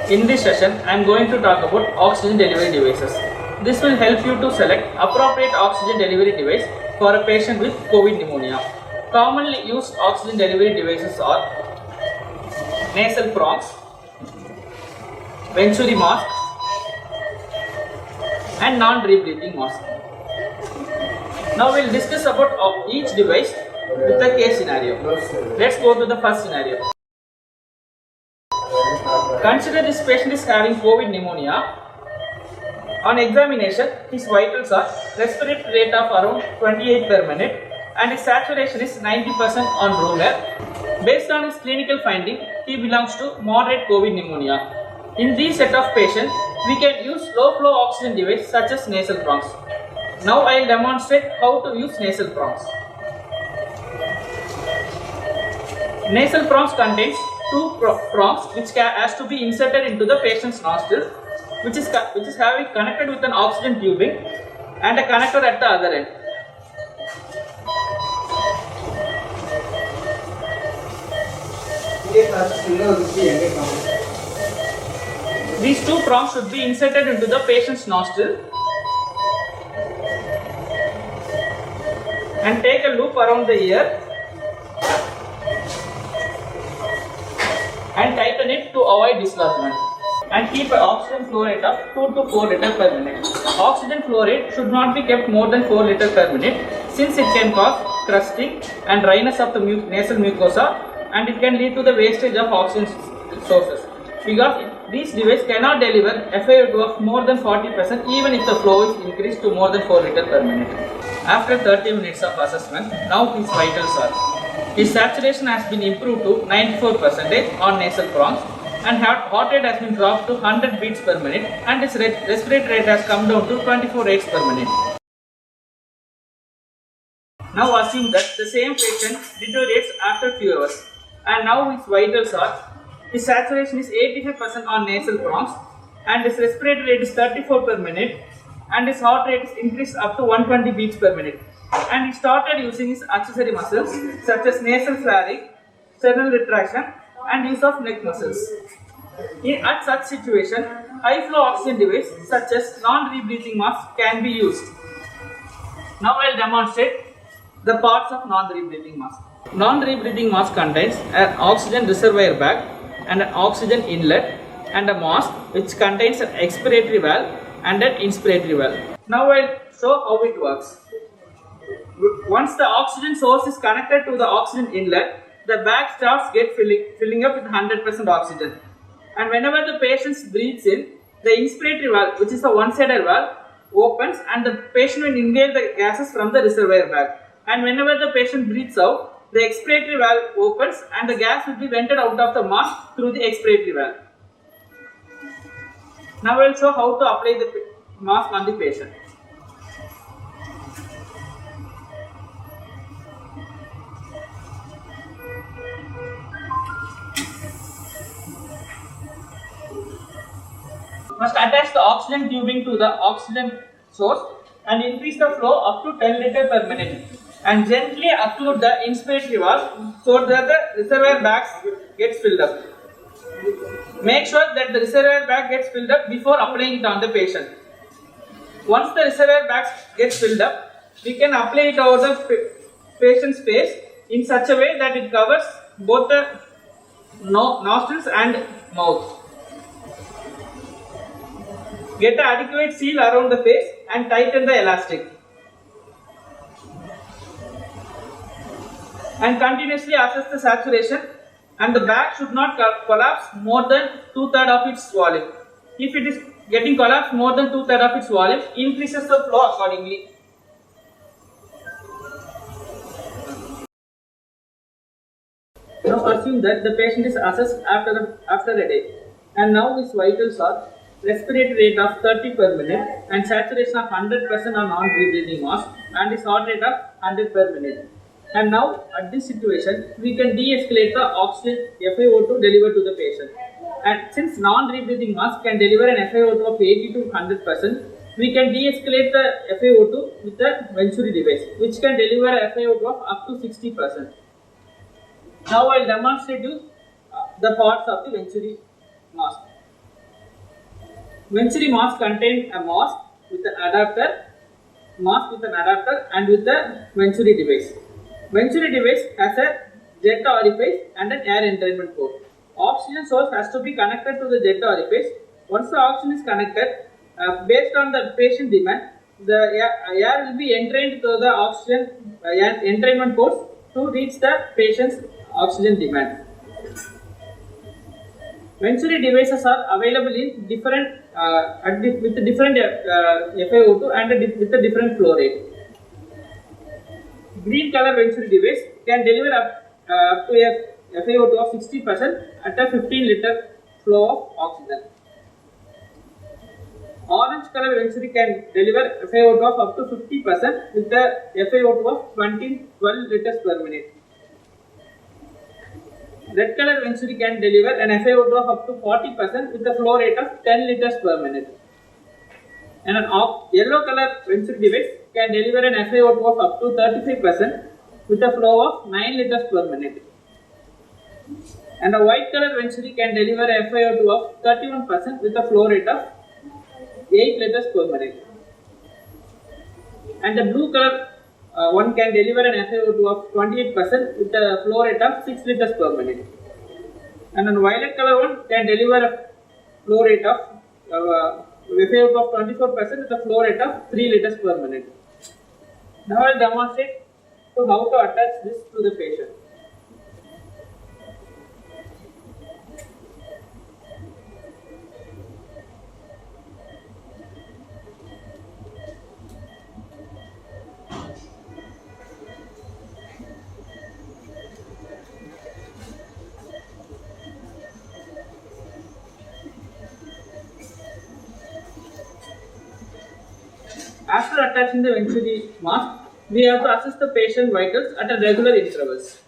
In this session, I am going to talk about oxygen delivery devices. This will help you to select appropriate oxygen delivery device for a patient with COVID pneumonia. Commonly used oxygen delivery devices are nasal prongs, Venturi mask, and non-rebreathing mask. Now we will discuss about each device with a case scenario. Let's go to the first scenario. Consider this patient is having COVID pneumonia. On examination, his vitals are respiratory rate of around 28 per minute and his saturation is 90% on room air. Based on his clinical finding, he belongs to moderate COVID pneumonia. In this set of patients, we can use low flow oxygen device such as nasal prongs. Now I will demonstrate how to use nasal prongs. Nasal prongs contains two prongs which has to be inserted into the patient's nostril, which is having connected with an oxygen tubing and a connector at the other end. These two prongs should be inserted into the patient's nostril and take a loop around the ear and tighten it to avoid dislodgement, and keep an oxygen flow rate of 2 to 4 liters per minute. Oxygen flow rate should not be kept more than 4 liters per minute since it can cause crusting and dryness of the nasal mucosa, and it can lead to the wastage of oxygen sources because these devices cannot deliver FiO2 of more than 40% even if the flow is increased to more than 4 liters per minute. After 30 minutes of assessment, now his vitals are: his saturation has been improved to 94% on nasal prongs and heart rate has been dropped to 100 beats per minute and his respiratory rate has come down to 24 rates per minute. Now assume that the same patient deteriorates after few hours and now his vitals are: his saturation is 85% on nasal prongs and his respiratory rate is 34 per minute and his heart rate is increased up to 120 beats per minute, and he started using his accessory muscles such as nasal flaring, sternal retraction and use of neck muscles. At such situation, high flow oxygen device such as non-rebreathing mask can be used. Now I will demonstrate the parts of non-rebreathing mask. Non-rebreathing mask contains an oxygen reservoir bag and an oxygen inlet and a mask which contains an expiratory valve and an inspiratory valve. Now I will show how it works. Once the oxygen source is connected to the oxygen inlet, the bag starts filling up with 100% oxygen. And whenever the patient breathes in, the inspiratory valve, which is the one-sided valve, opens and the patient will inhale the gases from the reservoir bag. And whenever the patient breathes out, the expiratory valve opens and the gas will be vented out of the mask through the expiratory valve. Now I will show how to apply the mask on the patient. Must attach the oxygen tubing to the oxygen source and increase the flow up to 10 liters per minute and gently occlude the inspiratory valve so that the reservoir bags gets filled up. Make sure that the reservoir bag gets filled up before applying it on the patient. Once the reservoir bag gets filled up, we can apply it over the patient's face in such a way that it covers both the nostrils and mouth. Get an adequate seal around the face and tighten the elastic. And continuously assess the saturation, and the bag should not collapse more than 2/3 of its volume. If it is getting collapsed more than 2/3 of its volume, increases the flow accordingly. Now assume that the patient is assessed after a day, and now his vitals are: respiratory rate of 30 per minute and saturation of 100% on non-rebreathing mask and his heart rate of 100 per minute. And now at this situation, we can de-escalate the oxygen FiO2 delivered to the patient. And since non-rebreathing mask can deliver an FiO2 of 80 to 100%, we can de-escalate the FiO2 with the Venturi device, which can deliver a FiO2 of up to 60%. Now I will demonstrate you the parts of the Venturi mask. Venturi mask contains a mask with an adapter, and with the Venturi device. Venturi device has a jet orifice and an air entrainment port. Oxygen source has to be connected to the jet orifice. Once the oxygen is connected, based on the patient demand, the air will be entrained to the oxygen entrainment ports to reach the patient's oxygen demand. Venturi devices are available in different with different FiO2 and with a different flow rate. Green color Venturi device can deliver up to a FiO2 of 60% at a 15 liter flow of oxygen. Orange color Venturi can deliver FiO2 of up to 50% with a FiO2 of 12 liters per minute. Red color Venturi can deliver an FiO2 of up to 40% with a flow rate of 10 liters per minute. And an yellow color Venturi device can deliver an FiO2 of up to 35% with a flow of 9 liters per minute. And a white color Venturi can deliver a FiO2 of 31% with a flow rate of 8 liters per minute. And the blue color one can deliver an FiO2 of 28% with a flow rate of 6 liters per minute. And a violet color one can deliver a flow rate of FiO2 of 24% with a flow rate of 3 liters per minute. Now I will demonstrate to how to attach this to the patient. After attaching the Venturi mask, we have to assess the patient vitals at a regular intervals.